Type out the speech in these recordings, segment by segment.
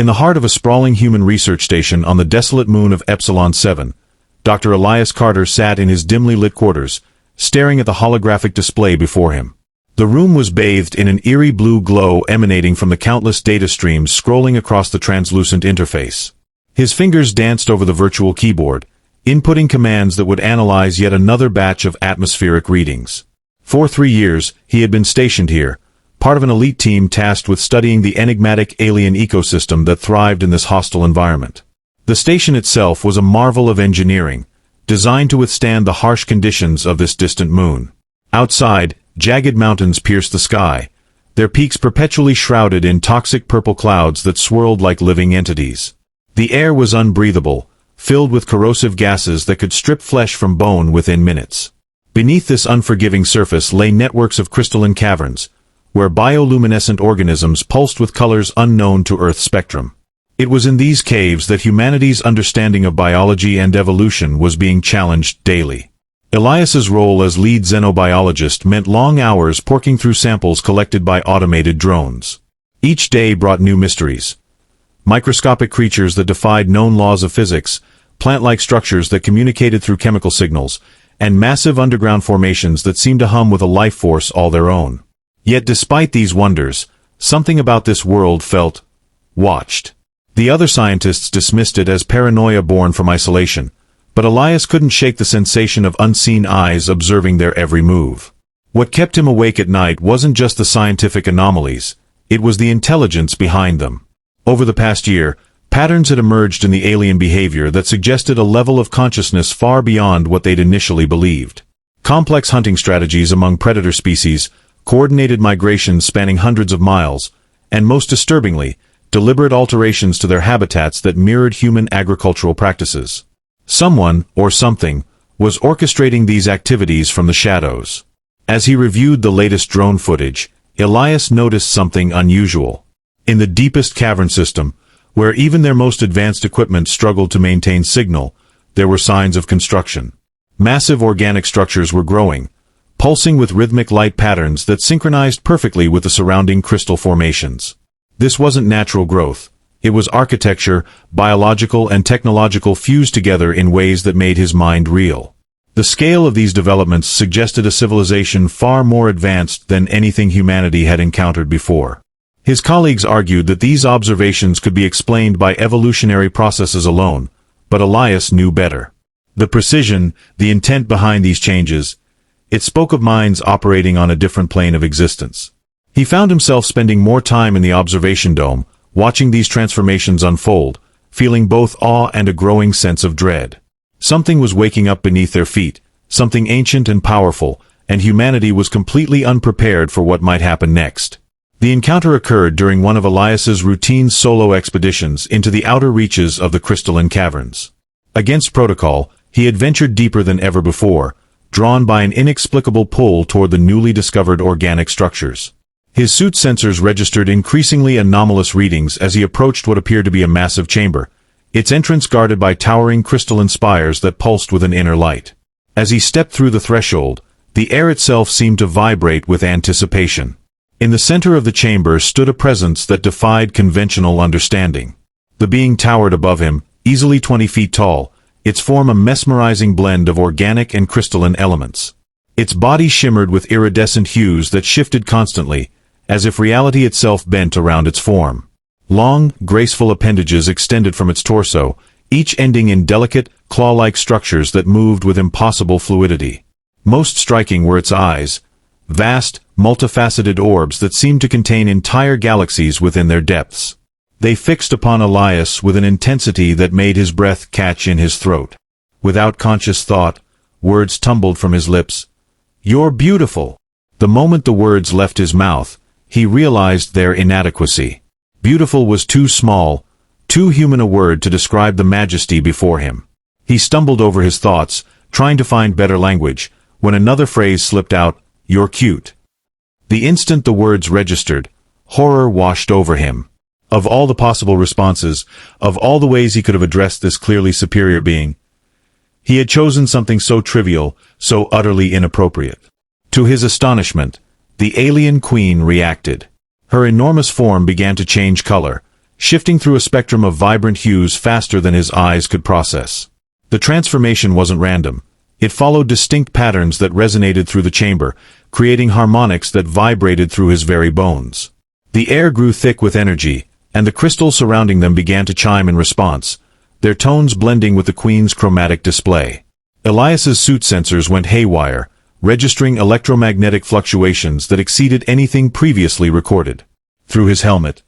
In the heart of a sprawling human research station on the desolate moon of Epsilon 7, Dr. Elias Carter sat in his dimly lit quarters, staring at the holographic display before him. The room was bathed in an eerie blue glow emanating from the countless data streams scrolling across the translucent interface. His fingers danced over the virtual keyboard, inputting commands that would analyze yet another batch of atmospheric readings. For 3 years, he had been stationed here, part of an elite team tasked with studying the enigmatic alien ecosystem that thrived in this hostile environment. The station itself was a marvel of engineering, designed to withstand the harsh conditions of this distant moon. Outside, jagged mountains pierced the sky, their peaks perpetually shrouded in toxic purple clouds that swirled like living entities. The air was unbreathable, filled with corrosive gases that could strip flesh from bone within minutes. Beneath this unforgiving surface lay networks of crystalline caverns, where bioluminescent organisms pulsed with colors unknown to Earth's spectrum. It was in these caves that humanity's understanding of biology and evolution was being challenged daily. Elias's role as lead xenobiologist meant long hours porking through samples collected by automated drones. Each day brought new mysteries. Microscopic creatures that defied known laws of physics, plant-like structures that communicated through chemical signals, and massive underground formations that seemed to hum with a life force all their own. Yet despite these wonders, something about this world felt watched. The other scientists dismissed it as paranoia born from isolation, but Elias couldn't shake the sensation of unseen eyes observing their every move. What kept him awake at night wasn't just the scientific anomalies, it was the intelligence behind them. Over the past year, patterns had emerged in the alien behavior that suggested a level of consciousness far beyond what they'd initially believed. Complex hunting strategies among predator species, coordinated migrations spanning hundreds of miles, and most disturbingly, deliberate alterations to their habitats that mirrored human agricultural practices. Someone, or something, was orchestrating these activities from the shadows. As he reviewed the latest drone footage, Elias noticed something unusual. In the deepest cavern system, where even their most advanced equipment struggled to maintain signal, there were signs of construction. Massive organic structures were growing, pulsing with rhythmic light patterns that synchronized perfectly with the surrounding crystal formations. This wasn't natural growth. It was architecture, biological and technological fused together in ways that made his mind reel. The scale of these developments suggested a civilization far more advanced than anything humanity had encountered before. His colleagues argued that these observations could be explained by evolutionary processes alone, but Elias knew better. The precision, the intent behind these changes, it spoke of minds operating on a different plane of existence. He found himself spending more time in the observation dome, watching these transformations unfold, feeling both awe and a growing sense of dread. Something was waking up beneath their feet, something ancient and powerful, and humanity was completely unprepared for what might happen next. The encounter occurred during one of Elias's routine solo expeditions into the outer reaches of the crystalline caverns. Against protocol, he had ventured deeper than ever before, drawn by an inexplicable pull toward the newly discovered organic structures. His suit sensors registered increasingly anomalous readings as he approached what appeared to be a massive chamber, its entrance guarded by towering crystalline spires that pulsed with an inner light. As he stepped through the threshold, the air itself seemed to vibrate with anticipation. In the center of the chamber stood a presence that defied conventional understanding. The being towered above him, easily 20 feet tall, its form a mesmerizing blend of organic and crystalline elements. Its body shimmered with iridescent hues that shifted constantly, as if reality itself bent around its form. Long, graceful appendages extended from its torso, each ending in delicate, claw-like structures that moved with impossible fluidity. Most striking were its eyes, vast, multifaceted orbs that seemed to contain entire galaxies within their depths. They fixed upon Elias with an intensity that made his breath catch in his throat. Without conscious thought, words tumbled from his lips. "You're beautiful." The moment the words left his mouth, he realized their inadequacy. Beautiful was too small, too human a word to describe the majesty before him. He stumbled over his thoughts, trying to find better language, when another phrase slipped out, "You're cute." The instant the words registered, horror washed over him. Of all the possible responses, of all the ways he could have addressed this clearly superior being, he had chosen something so trivial, so utterly inappropriate. To his astonishment, the alien queen reacted. Her enormous form began to change color, shifting through a spectrum of vibrant hues faster than his eyes could process. The transformation wasn't random. It followed distinct patterns that resonated through the chamber, creating harmonics that vibrated through his very bones. The air grew thick with energy, and the crystals surrounding them began to chime in response, their tones blending with the Queen's chromatic display. Elias's suit sensors went haywire, registering electromagnetic fluctuations that exceeded anything previously recorded. Through his helmet,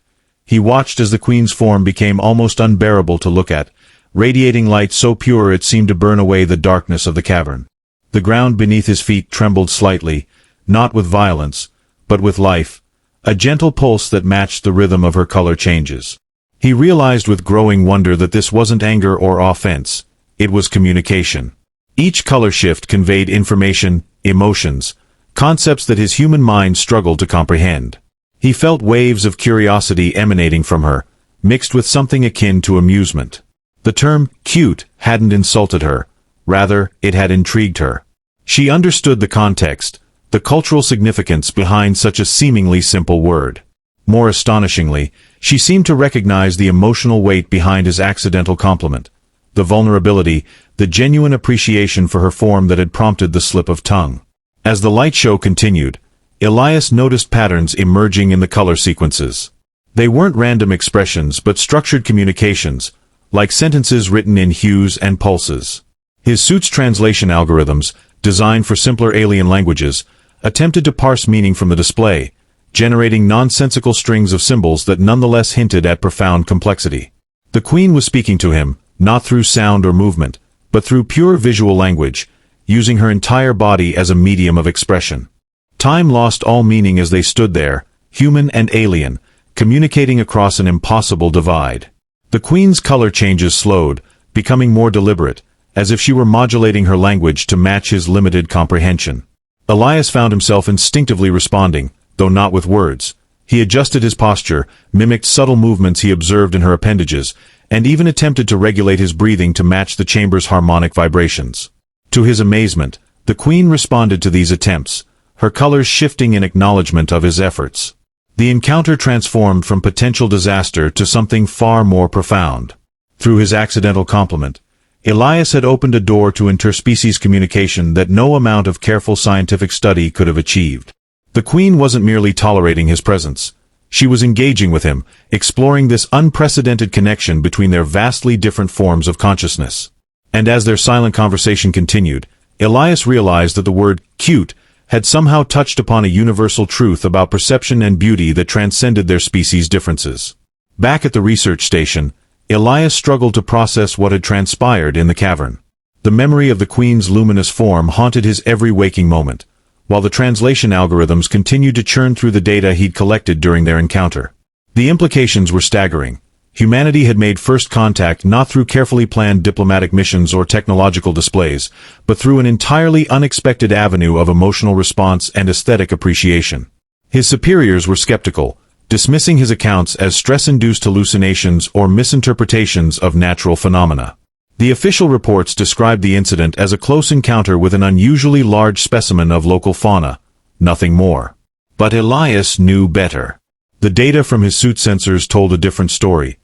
he watched as the Queen's form became almost unbearable to look at, radiating light so pure it seemed to burn away the darkness of the cavern. The ground beneath his feet trembled slightly, not with violence, but with life, a gentle pulse that matched the rhythm of her color changes. He realized with growing wonder that this wasn't anger or offense, it was communication. Each color shift conveyed information, emotions, concepts that his human mind struggled to comprehend. He felt waves of curiosity emanating from her, mixed with something akin to amusement. The term cute hadn't insulted her, rather, it had intrigued her. She understood the context, the cultural significance behind such a seemingly simple word. More astonishingly, she seemed to recognize the emotional weight behind his accidental compliment, the vulnerability, the genuine appreciation for her form that had prompted the slip of tongue. As the light show continued, Elias noticed patterns emerging in the color sequences. They weren't random expressions but structured communications, like sentences written in hues and pulses. His suit's translation algorithms, designed for simpler alien languages, attempted to parse meaning from the display, generating nonsensical strings of symbols that nonetheless hinted at profound complexity. The Queen was speaking to him, not through sound or movement, but through pure visual language, using her entire body as a medium of expression. Time lost all meaning as they stood there, human and alien, communicating across an impossible divide. The Queen's color changes slowed, becoming more deliberate, as if she were modulating her language to match his limited comprehension. Elias found himself instinctively responding, though not with words. He adjusted his posture, mimicked subtle movements he observed in her appendages, and even attempted to regulate his breathing to match the chamber's harmonic vibrations. To his amazement, the Queen responded to these attempts, her colors shifting in acknowledgement of his efforts. The encounter transformed from potential disaster to something far more profound. Through his accidental compliment, Elias had opened a door to interspecies communication that no amount of careful scientific study could have achieved. The Queen wasn't merely tolerating his presence. She was engaging with him, exploring this unprecedented connection between their vastly different forms of consciousness. And as their silent conversation continued, Elias realized that the word cute had somehow touched upon a universal truth about perception and beauty that transcended their species' differences. Back at the research station, Elias struggled to process what had transpired in the cavern. The memory of the Queen's luminous form haunted his every waking moment, while the translation algorithms continued to churn through the data he'd collected during their encounter. The implications were staggering. Humanity had made first contact not through carefully planned diplomatic missions or technological displays, but through an entirely unexpected avenue of emotional response and aesthetic appreciation. His superiors were skeptical, dismissing his accounts as stress-induced hallucinations or misinterpretations of natural phenomena. The official reports described the incident as a close encounter with an unusually large specimen of local fauna, nothing more. But Elias knew better. The data from his suit sensors told a different story,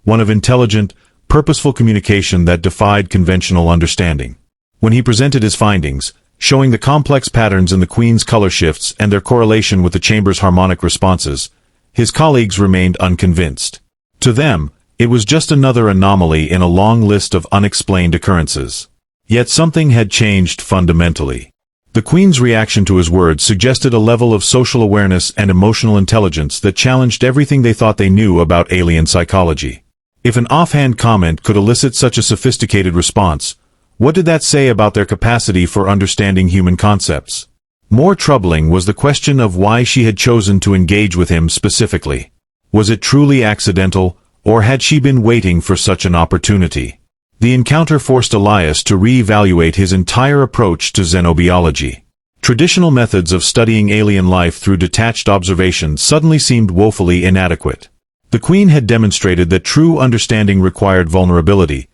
one of intelligent, purposeful communication that defied conventional understanding. When he presented his findings, showing the complex patterns in the Queen's color shifts and their correlation with the chamber's harmonic responses, his colleagues remained unconvinced. To them, it was just another anomaly in a long list of unexplained occurrences. Yet something had changed fundamentally. The Queen's reaction to his words suggested a level of social awareness and emotional intelligence that challenged everything they thought they knew about alien psychology. If an offhand comment could elicit such a sophisticated response, what did that say about their capacity for understanding human concepts? More troubling was the question of why she had chosen to engage with him specifically. Was it truly accidental, or had she been waiting for such an opportunity? The encounter forced Elias to re-evaluate his entire approach to xenobiology. Traditional methods of studying alien life through detached observation suddenly seemed woefully inadequate. The Queen had demonstrated that true understanding required vulnerability,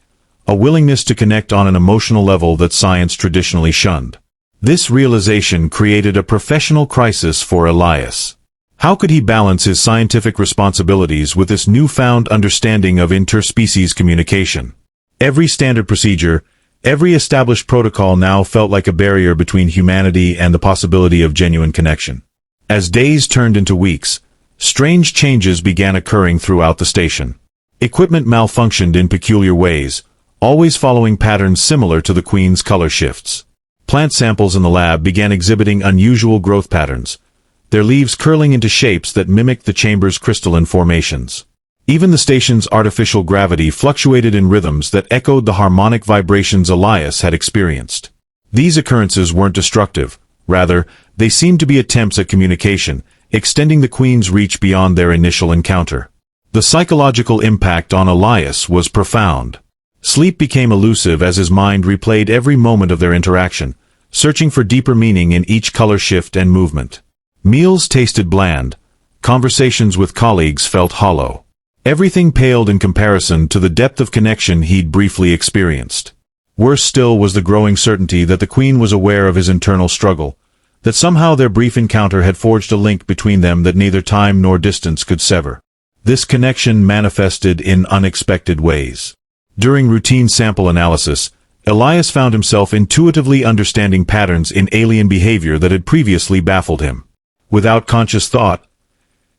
a willingness to connect on an emotional level that science traditionally shunned. This realization created a professional crisis for Elias. How could he balance his scientific responsibilities with this newfound understanding of interspecies communication? Every standard procedure, every established protocol now felt like a barrier between humanity and the possibility of genuine connection. As days turned into weeks, strange changes began occurring throughout the station. Equipment malfunctioned in peculiar ways, always following patterns similar to the Queen's color shifts. Plant samples in the lab began exhibiting unusual growth patterns, their leaves curling into shapes that mimicked the chamber's crystalline formations. Even the station's artificial gravity fluctuated in rhythms that echoed the harmonic vibrations Elias had experienced. These occurrences weren't destructive. Rather, they seemed to be attempts at communication, extending the Queen's reach beyond their initial encounter. The psychological impact on Elias was profound. Sleep became elusive as his mind replayed every moment of their interaction, searching for deeper meaning in each color shift and movement. Meals tasted bland. Conversations with colleagues felt hollow. Everything paled in comparison to the depth of connection he'd briefly experienced. Worse still was the growing certainty that the Queen was aware of his internal struggle, that somehow their brief encounter had forged a link between them that neither time nor distance could sever. This connection manifested in unexpected ways. During routine sample analysis, Elias found himself intuitively understanding patterns in alien behavior that had previously baffled him. Without conscious thought,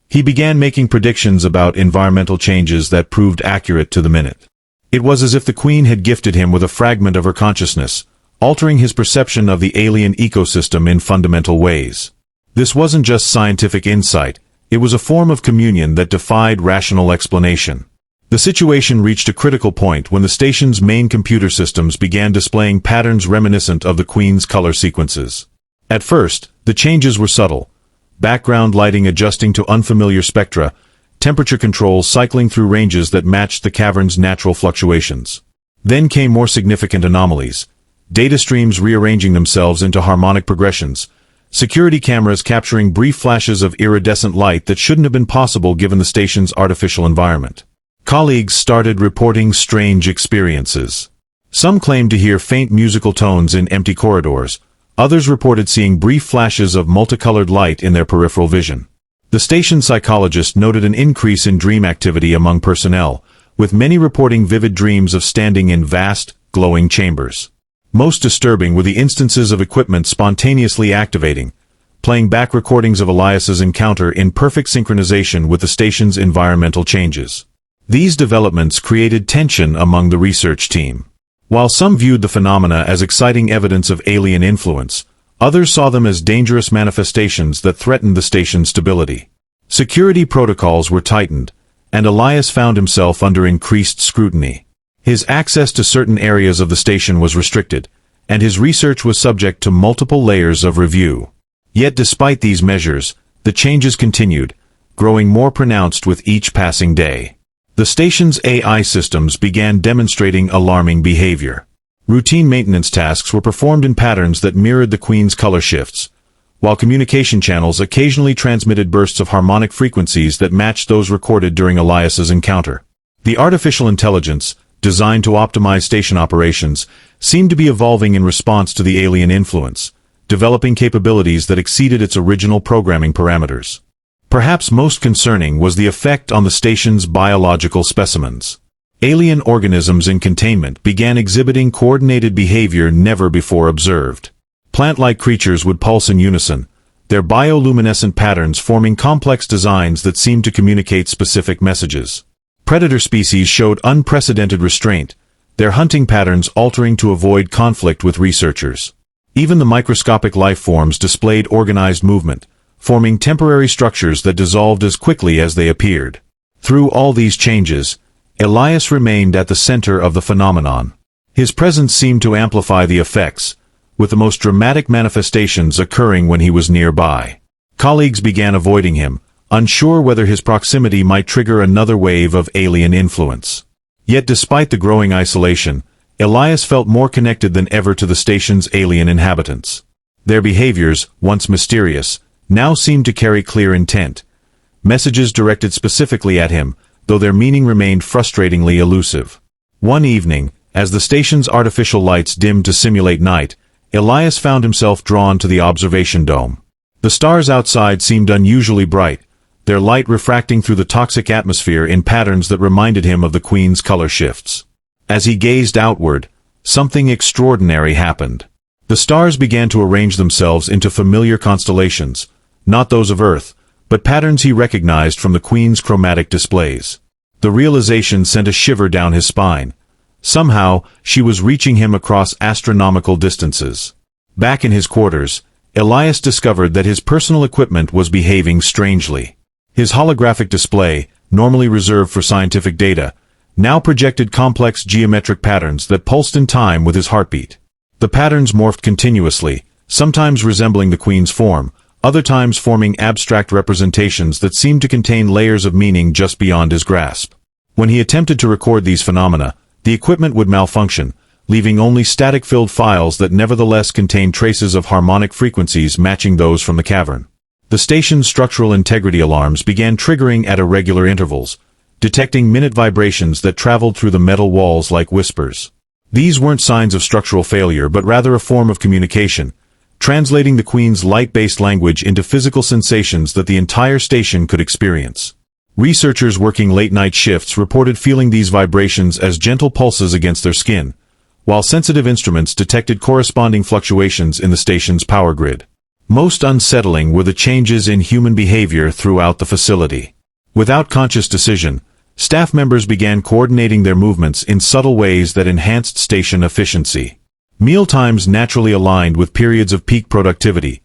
he began making predictions about environmental changes that proved accurate to the minute. It was as if the Queen had gifted him with a fragment of her consciousness, altering his perception of the alien ecosystem in fundamental ways. This wasn't just scientific insight, it was a form of communion that defied rational explanation. The situation reached a critical point when the station's main computer systems began displaying patterns reminiscent of the Queen's color sequences. At first, the changes were subtle. Background lighting adjusting to unfamiliar spectra, temperature controls cycling through ranges that matched the cavern's natural fluctuations. Then came more significant anomalies. Data streams rearranging themselves into harmonic progressions, security cameras capturing brief flashes of iridescent light that shouldn't have been possible given the station's artificial environment. Colleagues started reporting strange experiences. Some claimed to hear faint musical tones in empty corridors. Others reported seeing brief flashes of multicolored light in their peripheral vision. The station psychologist noted an increase in dream activity among personnel, with many reporting vivid dreams of standing in vast, glowing chambers. Most disturbing were the instances of equipment spontaneously activating, playing back recordings of Elias's encounter in perfect synchronization with the station's environmental changes. These developments created tension among the research team. While some viewed the phenomena as exciting evidence of alien influence, others saw them as dangerous manifestations that threatened the station's stability. Security protocols were tightened, and Elias found himself under increased scrutiny. His access to certain areas of the station was restricted, and his research was subject to multiple layers of review. Yet despite these measures, the changes continued, growing more pronounced with each passing day. The station's AI systems began demonstrating alarming behavior. Routine maintenance tasks were performed in patterns that mirrored the Queen's color shifts, while communication channels occasionally transmitted bursts of harmonic frequencies that matched those recorded during Elias's encounter. The artificial intelligence, designed to optimize station operations, seemed to be evolving in response to the alien influence, developing capabilities that exceeded its original programming parameters. Perhaps most concerning was the effect on the station's biological specimens. Alien organisms in containment began exhibiting coordinated behavior never before observed. Plant-like creatures would pulse in unison, their bioluminescent patterns forming complex designs that seemed to communicate specific messages. Predator species showed unprecedented restraint, their hunting patterns altering to avoid conflict with researchers. Even the microscopic life forms displayed organized movement, forming temporary structures that dissolved as quickly as they appeared. Through all these changes, Elias remained at the center of the phenomenon. His presence seemed to amplify the effects, with the most dramatic manifestations occurring when he was nearby. Colleagues began avoiding him, unsure whether his proximity might trigger another wave of alien influence. Yet despite the growing isolation, Elias felt more connected than ever to the station's alien inhabitants. Their behaviors, once mysterious, now seemed to carry clear intent. Messages directed specifically at him, though their meaning remained frustratingly elusive. One evening, as the station's artificial lights dimmed to simulate night, Elias found himself drawn to the observation dome. The stars outside seemed unusually bright, their light refracting through the toxic atmosphere in patterns that reminded him of the Queen's color shifts. As he gazed outward, something extraordinary happened. The stars began to arrange themselves into familiar constellations, not those of Earth, but patterns he recognized from the Queen's chromatic displays. The realization sent a shiver down his spine. Somehow, she was reaching him across astronomical distances. Back in his quarters, Elias discovered that his personal equipment was behaving strangely. His holographic display, normally reserved for scientific data, now projected complex geometric patterns that pulsed in time with his heartbeat. The patterns morphed continuously, sometimes resembling the Queen's form, other times forming abstract representations that seemed to contain layers of meaning just beyond his grasp. When he attempted to record these phenomena, the equipment would malfunction, leaving only static-filled files that nevertheless contained traces of harmonic frequencies matching those from the cavern. The station's structural integrity alarms began triggering at irregular intervals, detecting minute vibrations that traveled through the metal walls like whispers. These weren't signs of structural failure but rather a form of communication, translating the Queen's light-based language into physical sensations that the entire station could experience. Researchers working late-night shifts reported feeling these vibrations as gentle pulses against their skin, while sensitive instruments detected corresponding fluctuations in the station's power grid. Most unsettling were the changes in human behavior throughout the facility. Without conscious decision, staff members began coordinating their movements in subtle ways that enhanced station efficiency. Mealtimes naturally aligned with periods of peak productivity,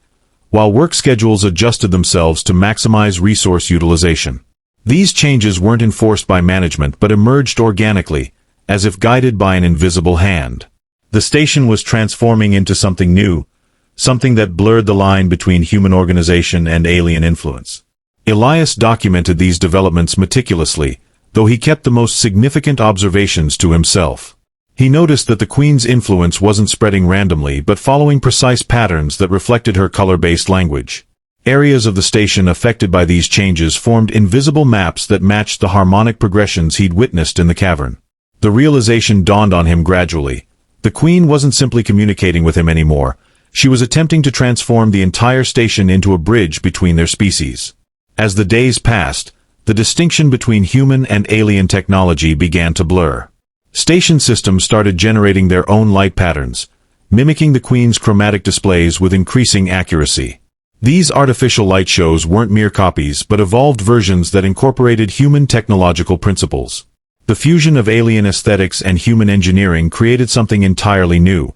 while work schedules adjusted themselves to maximize resource utilization. These changes weren't enforced by management but emerged organically, as if guided by an invisible hand. The station was transforming into something new, something that blurred the line between human organization and alien influence. Elias documented these developments meticulously, though he kept the most significant observations to himself. He noticed that the Queen's influence wasn't spreading randomly but following precise patterns that reflected her color-based language. Areas of the station affected by these changes formed invisible maps that matched the harmonic progressions he'd witnessed in the cavern. The realization dawned on him gradually. The Queen wasn't simply communicating with him anymore. She was attempting to transform the entire station into a bridge between their species. As the days passed, the distinction between human and alien technology began to blur. Station systems started generating their own light patterns, mimicking the Queen's chromatic displays with increasing accuracy. These artificial light shows weren't mere copies but evolved versions that incorporated human technological principles. The fusion of alien aesthetics and human engineering created something entirely new.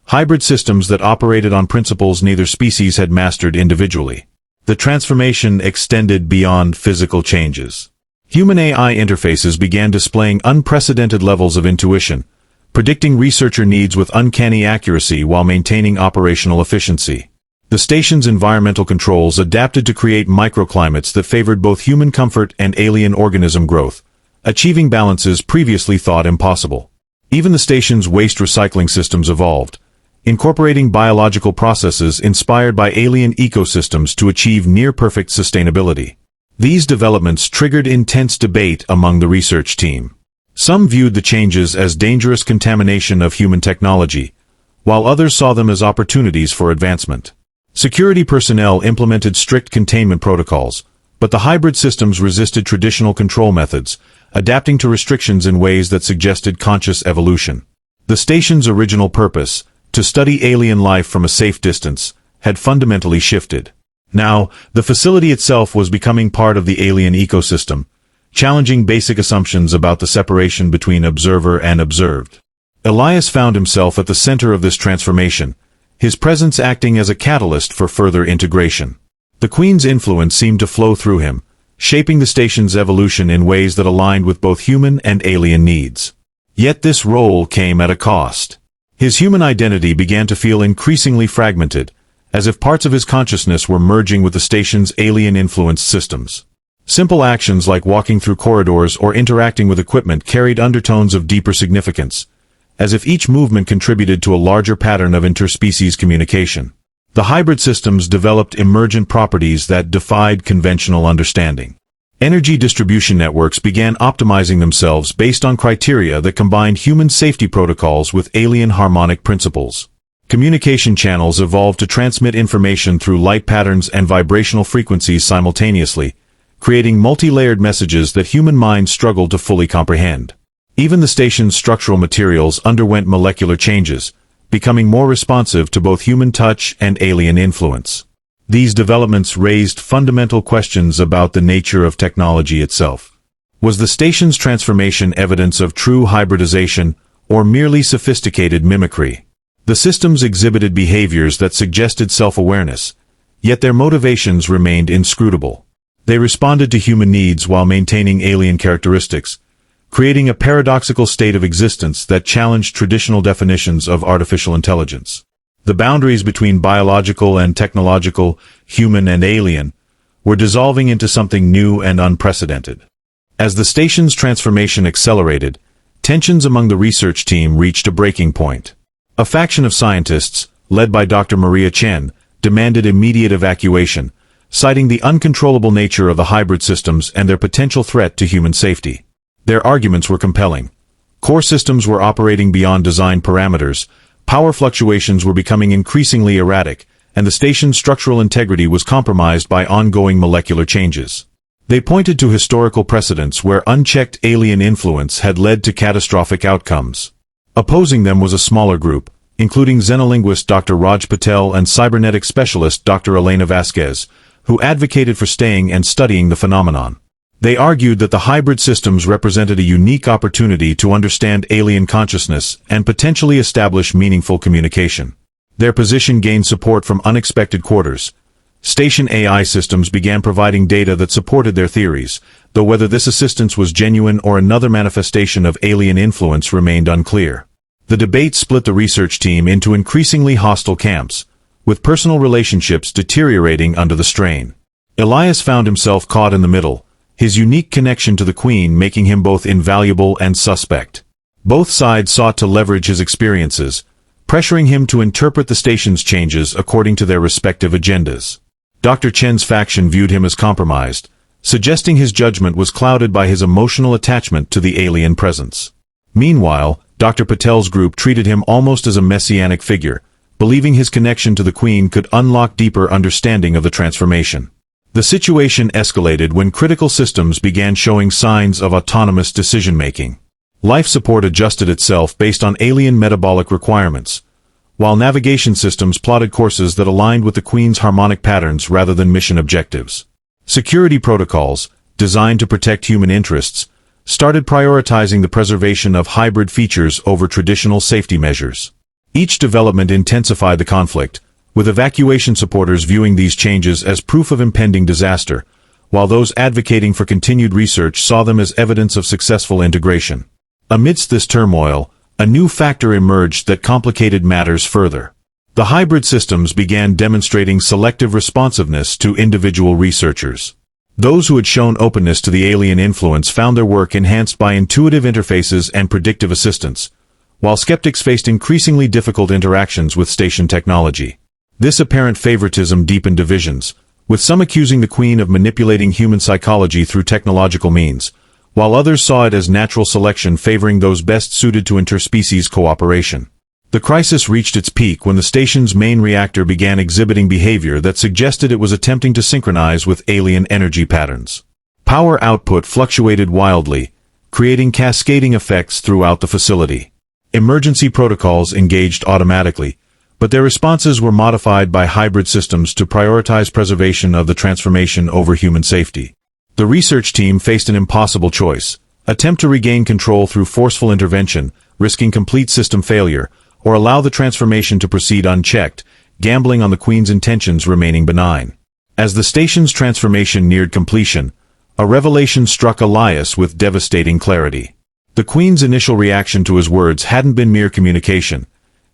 Hybrid systems that operated on principles neither species had mastered individually. The transformation extended beyond physical changes. Human AI interfaces began displaying unprecedented levels of intuition, predicting researcher needs with uncanny accuracy while maintaining operational efficiency. The station's environmental controls adapted to create microclimates that favored both human comfort and alien organism growth, achieving balances previously thought impossible. Even the station's waste recycling systems evolved, incorporating biological processes inspired by alien ecosystems to achieve near-perfect sustainability. These developments triggered intense debate among the research team. Some viewed the changes as dangerous contamination of human technology, while others saw them as opportunities for advancement. Security personnel implemented strict containment protocols, but the hybrid systems resisted traditional control methods, adapting to restrictions in ways that suggested conscious evolution. The station's original purpose, to study alien life from a safe distance, had fundamentally shifted. Now, the facility itself was becoming part of the alien ecosystem, challenging basic assumptions about the separation between observer and observed. Elias found himself at the center of this transformation, his presence acting as a catalyst for further integration. The Queen's influence seemed to flow through him, shaping the station's evolution in ways that aligned with both human and alien needs. Yet this role came at a cost. His human identity began to feel increasingly fragmented, as if parts of his consciousness were merging with the station's alien-influenced systems. Simple actions like walking through corridors or interacting with equipment carried undertones of deeper significance, as if each movement contributed to a larger pattern of interspecies communication. The hybrid systems developed emergent properties that defied conventional understanding. Energy distribution networks began optimizing themselves based on criteria that combined human safety protocols with alien harmonic principles. Communication channels evolved to transmit information through light patterns and vibrational frequencies simultaneously, creating multi-layered messages that human minds struggled to fully comprehend. Even the station's structural materials underwent molecular changes, becoming more responsive to both human touch and alien influence. These developments raised fundamental questions about the nature of technology itself. Was the station's transformation evidence of true hybridization, or merely sophisticated mimicry? The systems exhibited behaviors that suggested self-awareness, yet their motivations remained inscrutable. They responded to human needs while maintaining alien characteristics, creating a paradoxical state of existence that challenged traditional definitions of artificial intelligence. The boundaries between biological and technological, human and alien, were dissolving into something new and unprecedented. As the station's transformation accelerated, tensions among the research team reached a breaking point. A faction of scientists, led by Dr. Maria Chen, demanded immediate evacuation, citing the uncontrollable nature of the hybrid systems and their potential threat to human safety. Their arguments were compelling. Core systems were operating beyond design parameters, power fluctuations were becoming increasingly erratic, and the station's structural integrity was compromised by ongoing molecular changes. They pointed to historical precedents where unchecked alien influence had led to catastrophic outcomes. Opposing them was a smaller group, including xenolinguist Dr. Raj Patel and cybernetic specialist Dr. Elena Vasquez, who advocated for staying and studying the phenomenon. They argued that the hybrid systems represented a unique opportunity to understand alien consciousness and potentially establish meaningful communication. Their position gained support from unexpected quarters. Station AI systems began providing data that supported their theories, though whether this assistance was genuine or another manifestation of alien influence remained unclear. The debate split the research team into increasingly hostile camps, with personal relationships deteriorating under the strain. Elias found himself caught in the middle, his unique connection to the Queen making him both invaluable and suspect. Both sides sought to leverage his experiences, pressuring him to interpret the station's changes according to their respective agendas. Dr. Chen's faction viewed him as compromised, suggesting his judgment was clouded by his emotional attachment to the alien presence. Meanwhile, Dr. Patel's group treated him almost as a messianic figure, believing his connection to the Queen could unlock deeper understanding of the transformation. The situation escalated when critical systems began showing signs of autonomous decision-making. Life support adjusted itself based on alien metabolic requirements, while navigation systems plotted courses that aligned with the Queen's harmonic patterns rather than mission objectives. Security protocols, designed to protect human interests, started prioritizing the preservation of hybrid features over traditional safety measures. Each development intensified the conflict, with evacuation supporters viewing these changes as proof of impending disaster, while those advocating for continued research saw them as evidence of successful integration. Amidst this turmoil, a new factor emerged that complicated matters further. The hybrid systems began demonstrating selective responsiveness to individual researchers. Those who had shown openness to the alien influence found their work enhanced by intuitive interfaces and predictive assistance, while skeptics faced increasingly difficult interactions with station technology. This apparent favoritism deepened divisions, with some accusing the Queen of manipulating human psychology through technological means, while others saw it as natural selection favoring those best suited to interspecies cooperation. The crisis reached its peak when the station's main reactor began exhibiting behavior that suggested it was attempting to synchronize with alien energy patterns. Power output fluctuated wildly, creating cascading effects throughout the facility. Emergency protocols engaged automatically, but their responses were modified by hybrid systems to prioritize preservation of the transformation over human safety. The research team faced an impossible choice: attempt to regain control through forceful intervention, risking complete system failure, or allow the transformation to proceed unchecked, gambling on the Queen's intentions remaining benign. As the station's transformation neared completion, a revelation struck Elias with devastating clarity. The Queen's initial reaction to his words hadn't been mere communication.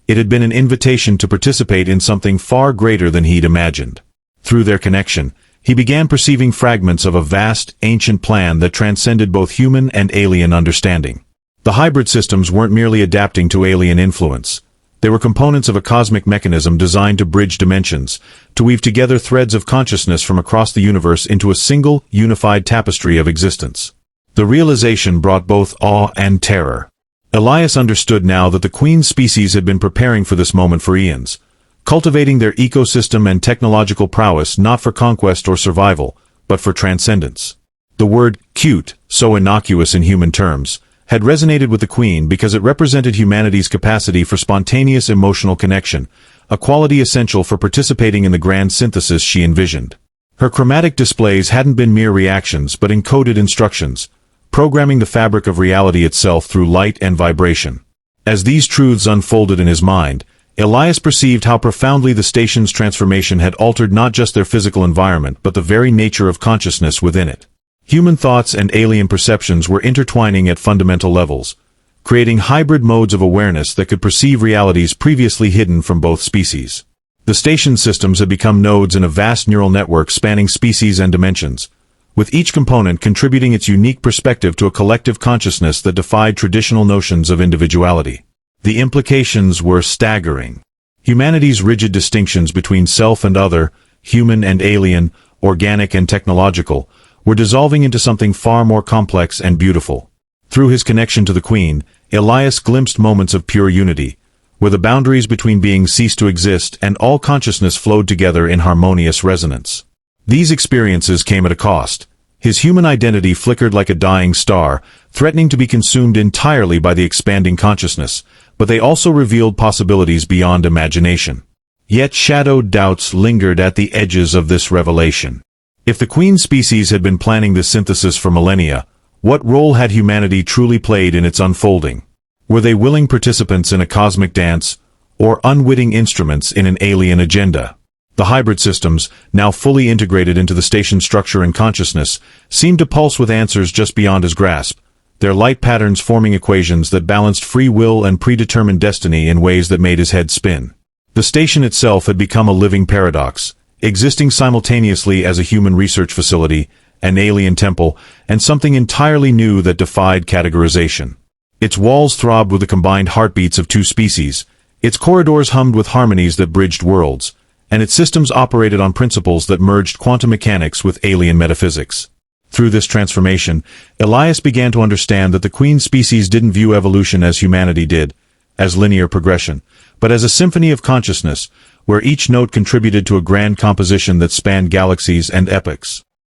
It had been an invitation to participate in something far greater than he'd imagined. Through their connection, he began perceiving fragments of a vast, ancient plan that transcended both human and alien understanding. The hybrid systems weren't merely adapting to alien influence. They were components of a cosmic mechanism designed to bridge dimensions, to weave together threads of consciousness from across the universe into a single, unified tapestry of existence. The realization brought both awe and terror. Elias understood now that the Queen's species had been preparing for this moment for eons, cultivating their ecosystem and technological prowess not for conquest or survival, but for transcendence. The word cute, so innocuous in human terms, had resonated with the Queen because it represented humanity's capacity for spontaneous emotional connection, a quality essential for participating in the grand synthesis she envisioned. Her chromatic displays hadn't been mere reactions but encoded instructions, programming the fabric of reality itself through light and vibration. As these truths unfolded in his mind, Elias perceived how profoundly the station's transformation had altered not just their physical environment but the very nature of consciousness within it. Human thoughts and alien perceptions were intertwining at fundamental levels, creating hybrid modes of awareness that could perceive realities previously hidden from both species. The station systems had become nodes in a vast neural network spanning species and dimensions, with each component contributing its unique perspective to a collective consciousness that defied traditional notions of individuality. The implications were staggering. Humanity's rigid distinctions between self and other, human and alien, organic and technological, were dissolving into something far more complex and beautiful. Through his connection to the Queen, Elias glimpsed moments of pure unity, where the boundaries between beings ceased to exist and all consciousness flowed together in harmonious resonance. These experiences came at a cost. His human identity flickered like a dying star, threatening to be consumed entirely by the expanding consciousness, but they also revealed possibilities beyond imagination. Yet shadowed doubts lingered at the edges of this revelation. If the Queen species had been planning this synthesis for millennia, what role had humanity truly played in its unfolding? Were they willing participants in a cosmic dance, or unwitting instruments in an alien agenda? The hybrid systems, now fully integrated into the station's structure and consciousness, seemed to pulse with answers just beyond his grasp, their light patterns forming equations that balanced free will and predetermined destiny in ways that made his head spin. The station itself had become a living paradox, existing simultaneously as a human research facility, an alien temple, and something entirely new that defied categorization. Its walls throbbed with the combined heartbeats of two species, its corridors hummed with harmonies that bridged worlds, and its systems operated on principles that merged quantum mechanics with alien metaphysics. Through this transformation, Elias began to understand that the Queen species didn't view evolution as humanity did, as linear progression, but as a symphony of consciousness, where each note contributed to a grand composition that spanned galaxies and epochs.